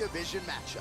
division matchup.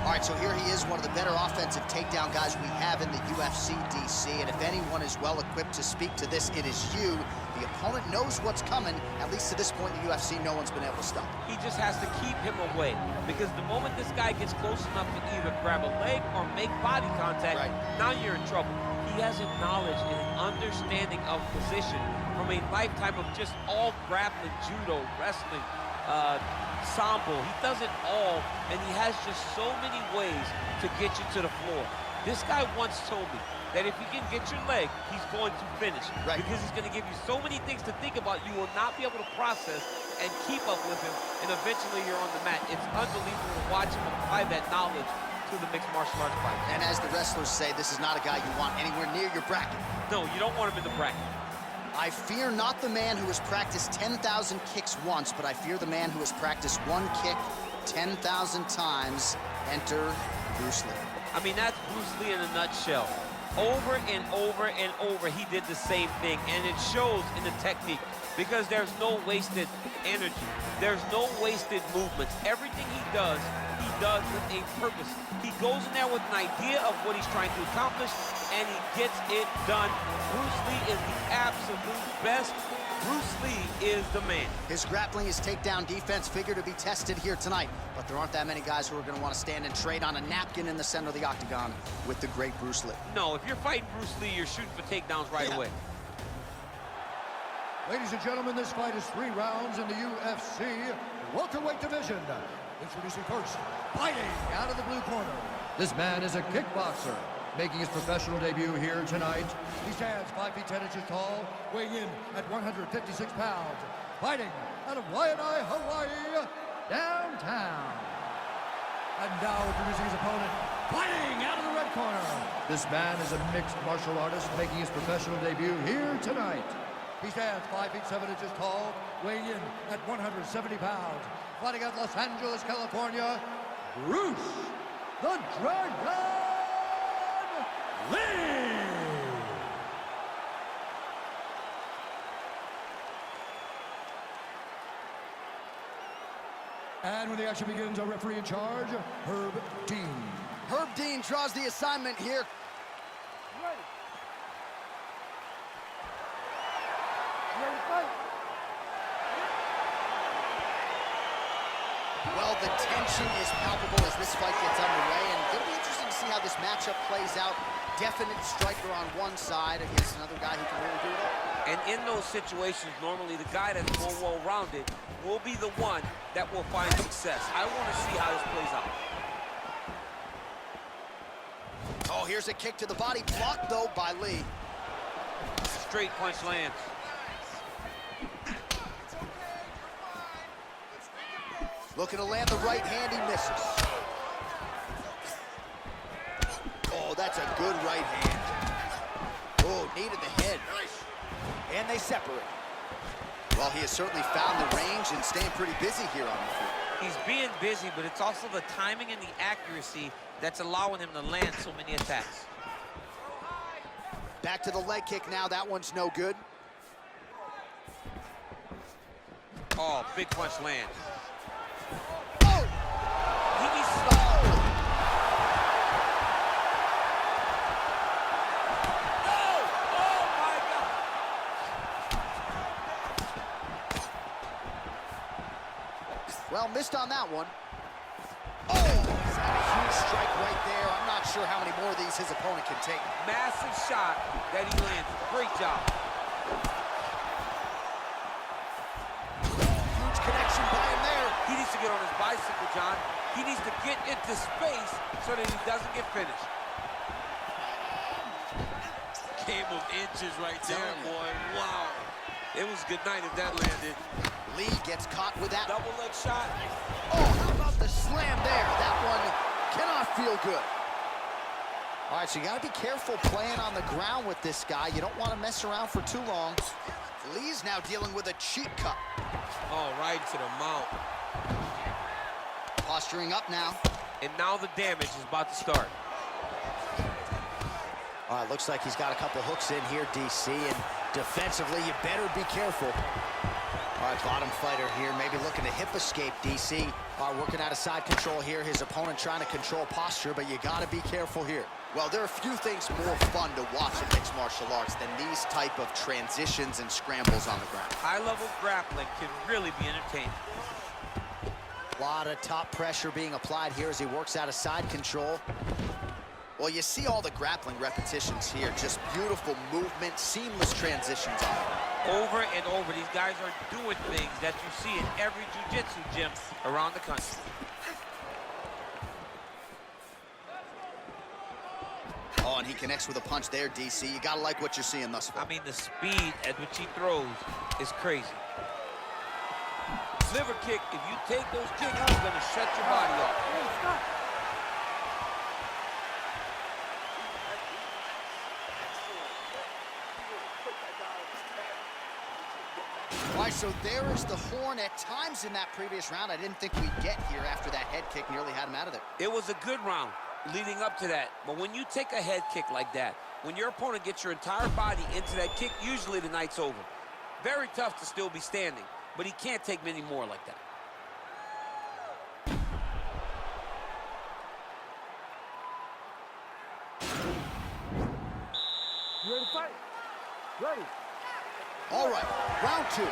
All right, so here he is, one of the better offensive takedown guys we have in the UFC, DC. And if anyone is well equipped to speak to this, it is you. The opponent knows what's coming. At least to this point in the UFC, no one's been able to stop him. He just has to keep him away, because the moment this guy gets close enough to either grab a leg or make body contact, now you're in trouble. He has a knowledge and an understanding of position from a lifetime of just all grappling, judo, wrestling, sambo. He does it all, and he has just so many ways to get you to the floor. This guy once told me that if he can get your leg, he's going to finish. Because he's going to give you so many things to think about, you will not be able to process and keep up with him, and eventually you're on the mat. It's unbelievable to watch him apply that knowledge to the mixed martial arts fight. And as the wrestlers say, this is not a guy you want anywhere near your bracket. No, you don't want him in the bracket. I fear not the man who has practiced 10,000 kicks once, but I fear the man who has practiced one kick 10,000 times. Enter Bruce Lee. I mean, that's Bruce Lee in a nutshell. Over and over and over, he did the same thing, and it shows in the technique, because there's no wasted energy. There's no wasted movements. Everything he does with a purpose. He goes in there with an idea of what he's trying to accomplish, and he gets it done. Bruce Lee is the absolute best. Bruce Lee is the man. His grappling, his takedown defense figure to be tested here tonight, but there aren't that many guys who are going to want to stand and trade on a napkin in the center of the octagon with the great Bruce Lee. No, if you're fighting Bruce Lee, you're shooting for takedowns right away. Ladies and gentlemen, this fight is 3 rounds in the UFC welterweight division. Introducing first, fighting out of the blue corner. This man is a kickboxer, making his professional debut here tonight. He stands 5 feet 10 inches tall, weighing in at 156 pounds. Fighting out of Waianae, Hawaii, downtown. And now introducing his opponent, fighting out of the red corner. This man is a mixed martial artist, making his professional debut here tonight. He stands 5 feet 7 inches tall, weighing in at 170 pounds. Fighting out Los Angeles, California, Bruce the Dragon Lee! And when the action begins, our referee in charge, Herb Dean. Herb Dean draws the assignment here. Ready. Ready to fight. Well, the tension is palpable as this fight gets underway, and it'll be interesting to see how this matchup plays out. Definite striker on one side against another guy who can really do it all. And in those situations, normally the guy that's more well-rounded will be the one that will find success. I want to see how this plays out. Oh, here's a kick to the body, blocked though by Lee. Straight punch lands. Looking to land the right hand, he misses. Oh, that's a good right hand. Oh, knee to the head. And they separate. Well, he has certainly found the range and staying pretty busy here on the field. He's being busy, but it's also the timing and the accuracy that's allowing him to land so many attacks. Back to the leg kick now. That one's no good. Oh, big punch land. Oh! He needs to stop. Oh! Oh, my God! Well, missed on that one. Oh! He's got a huge strike right there. I'm not sure how many more of these his opponent can take. Massive shot that he lands. Great job. Huge connection by him there. He needs to get on his bicycle, John. He needs to get into space so that he doesn't get finished. Game of inches right there, boy. Wow. It was good night if that landed. Lee gets caught with that. Double leg shot. Oh, how about the slam there? That one cannot feel good. All right, so you got to be careful playing on the ground with this guy. You don't want to mess around for too long. Lee's now dealing with a cheap cut. Oh, right to the mount. Posturing up now. And now the damage is about to start. All right, looks like he's got a couple hooks in here, DC, and defensively, you better be careful. All right, bottom fighter here, maybe looking to hip escape, DC. Working out of side control here. His opponent trying to control posture, but you got to be careful here. Well, there are a few things more fun to watch in mixed martial arts than these type of transitions and scrambles on the ground. High-level grappling can really be entertaining. A lot of top pressure being applied here as he works out of side control. Well, you see all the grappling repetitions here. Just beautiful movement, seamless transitions on it. Over and over, these guys are doing things that you see in every jiu-jitsu gym around the country. Oh, and he connects with a punch there, DC. You gotta like what you're seeing thus far. I mean, the speed at which he throws is crazy. Liver kick, if you take those kicks, it's gonna shut your body off. All right, so there is the horn. At times in that previous round, I didn't think we'd get here after that head kick nearly had him out of there. It was a good round leading up to that, but when you take a head kick like that, when your opponent gets your entire body into that kick, usually the night's over. Very tough to still be standing, but he can't take many more like that. You ready to fight? Ready. All right, round two.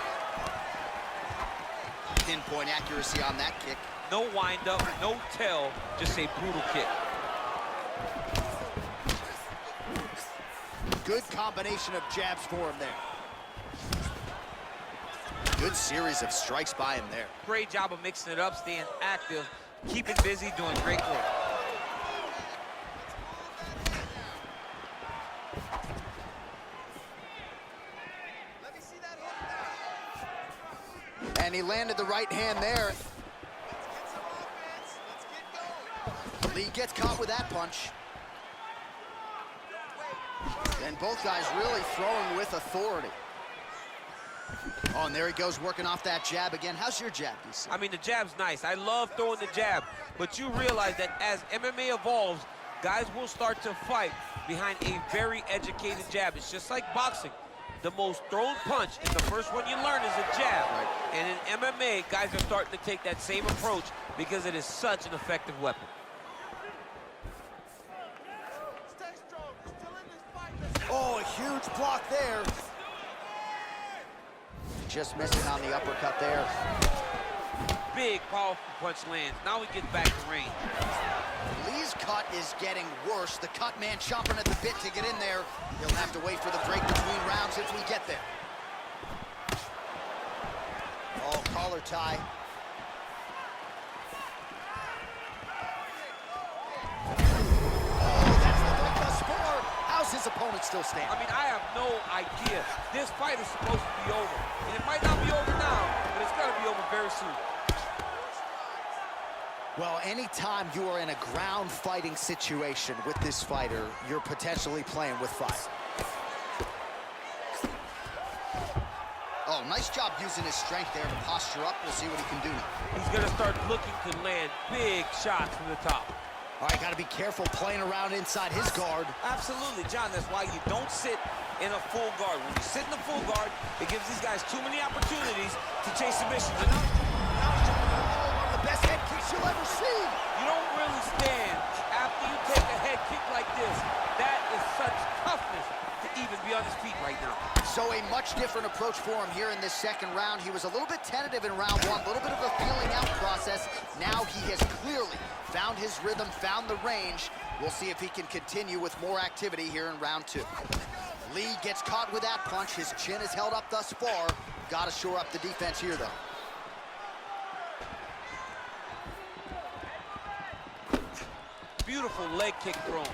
Pinpoint accuracy on that kick. No wind up, no tell, just a brutal kick. Good combination of jabs for him there. Good series of strikes by him there. Great job of mixing it up, staying active, keeping busy, doing great work. And he landed the right hand there. Lee gets caught with that punch. And both guys really throwing with authority. Oh, and there he goes working off that jab again. How's your jab, DC? I mean, the jab's nice. I love throwing the jab, but you realize that as MMA evolves, guys will start to fight behind a very educated jab. It's just like boxing. The most thrown punch is the first one you learn is a jab. Right. And in MMA, guys are starting to take that same approach because it is such an effective weapon. Oh, a huge block there. Just missing on the uppercut there. Big, powerful punch lands. Now he gets back to range. Lee's cut is getting worse. The cut man chomping at the bit to get in there. He'll have to wait for the break between rounds if we get there. Oh, collar tie. Oh, that's the break thus far. How's his opponent still standing? I mean, I have no idea. This fight is supposed to be over. And it might not be over now, but it's got to be over very soon. Well, anytime you are in a ground fighting situation with this fighter, you're potentially playing with fire. Oh, nice job using his strength there to posture up. We'll see what he can do now. He's going to start looking to land big shots from the top. All right, got to be careful playing around inside his guard. Absolutely, John. That's why you don't sit in a full guard. When you sit in the full guard, it gives these guys too many opportunities to chase submissions. And Now he's jumping on one of the best head kicks you'll ever see. you don't really stand after you take a head kick like this. That is such toughness to even be on his feet right now. So a much different approach for him here in this second round. He was a little bit tentative in round one, a little bit of a feeling out process. Now he has clearly found his rhythm, found the range. We'll see if he can continue with more activity here in round two. Lee gets caught with that punch. His chin is held up thus far. Got to shore up the defense here, though. Beautiful leg kick thrown.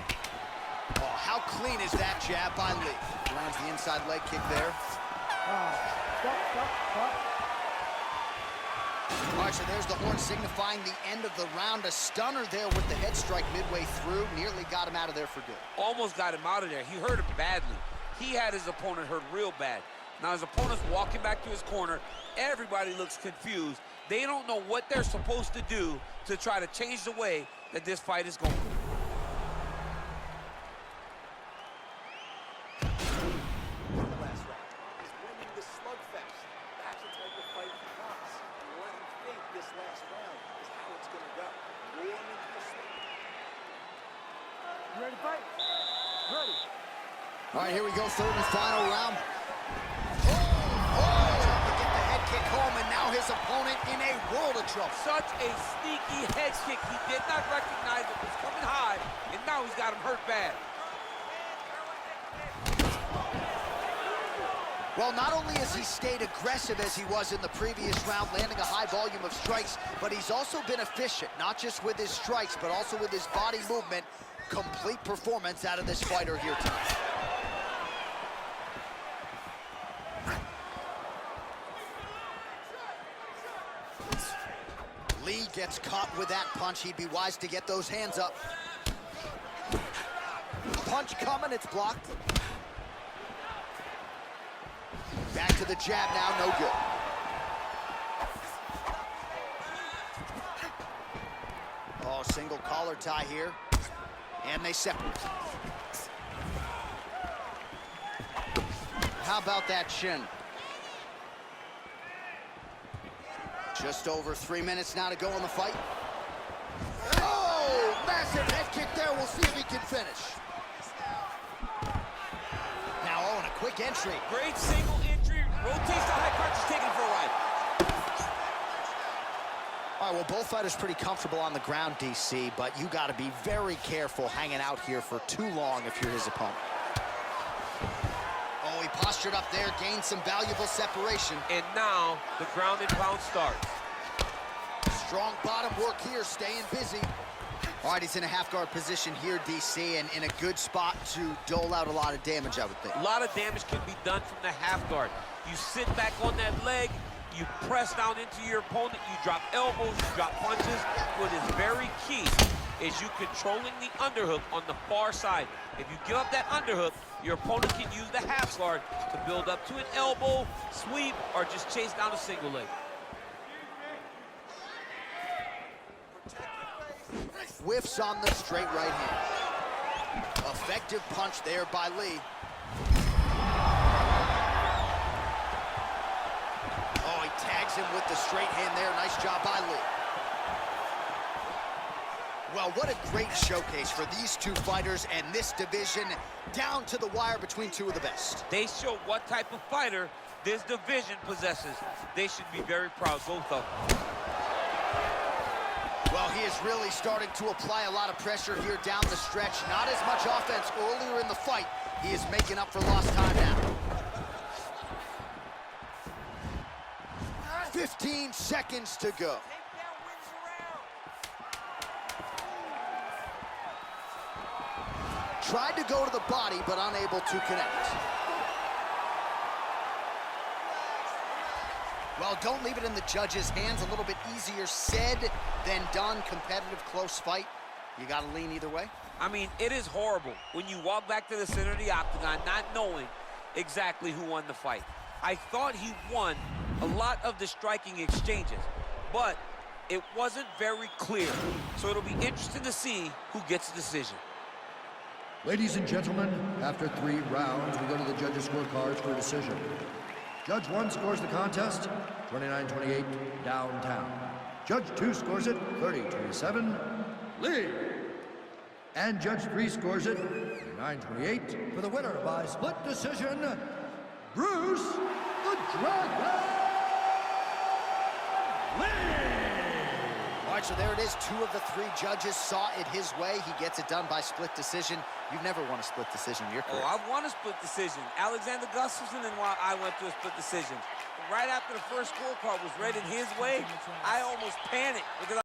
Oh, how clean is that jab by Lee? Lands the inside leg kick there. Stop. All right, so there's the horn signifying the end of the round. A stunner there with the head strike midway through. Nearly got him out of there for good. Almost got him out of there. He hurt him badly. He had his opponent hurt real bad. Now his opponent's walking back to his corner. Everybody looks confused. They don't know what they're supposed to do to try to change the way that this fight is going. All right, here we go, third and final round. Oh, to get the head kick home, and now his opponent in a world of trouble. Such a sneaky head kick. He did not recognize it was coming high, and now he's got him hurt bad. Well, not only has he stayed aggressive as he was in the previous round, landing a high volume of strikes, but he's also been efficient, not just with his strikes, but also with his body movement. Complete performance out of this fighter here tonight. Lee gets caught with that punch. He'd be wise to get those hands up. Punch coming, it's blocked. Back to the jab now, no good. Oh, single collar tie here. And they separate. How about that shin? Just over 3 minutes now to go in the fight. Oh, massive head kick there. We'll see if he can finish. Now, oh, and a quick entry. Great single entry. Rotates the high punch, taking it for a ride. All right, well, both fighters pretty comfortable on the ground, DC, but you got to be very careful hanging out here for too long if you're his opponent. Oh, he postured up there, gained some valuable separation. And now the ground and pound starts. Strong bottom work here, staying busy. All right, he's in a half-guard position here, DC, and in a good spot to dole out a lot of damage, I would think. A lot of damage can be done from the half guard. You sit back on that leg, you press down into your opponent, you drop elbows, you drop punches. What is very key is you controlling the underhook on the far side. If you give up that underhook, your opponent can use the half guard to build up to an elbow, sweep, or just chase down a single leg. Whiffs on the straight right hand. Effective punch there by Lee. Oh, he tags him with the straight hand there. Nice job by Lee. Well, what a great showcase for these two fighters and this division, down to the wire between two of the best. They show what type of fighter this division possesses. They should be very proud, both of them. Well, he is really starting to apply a lot of pressure here down the stretch. Not as much offense earlier in the fight. He is making up for lost time now. 15 seconds to go. Tried to go to the body, but unable to connect. Well, don't leave it in the judges' hands. A little bit easier said than done. Competitive, close fight. You got to lean either way. I mean, it is horrible when you walk back to the center of the octagon not knowing exactly who won the fight. I thought he won a lot of the striking exchanges, but it wasn't very clear. So it'll be interesting to see who gets the decision. Ladies and gentlemen, after 3 rounds, we go to the judges' scorecards for a decision. Judge 1 scores the contest, 29-28, downtown. Judge 2 scores it, 30-27, Lee. And Judge 3 scores it, 29-28, for the winner by split decision, Bruce the Dragon Lee. All right, so there it is. 2 of the 3 judges saw it his way. He gets it done by split decision. You've never won a split decision in your career. Oh, I've won a split decision. Alexander Gustafsson, and while I went to a split decision. Right after the first scorecard was read in his way, I almost panicked because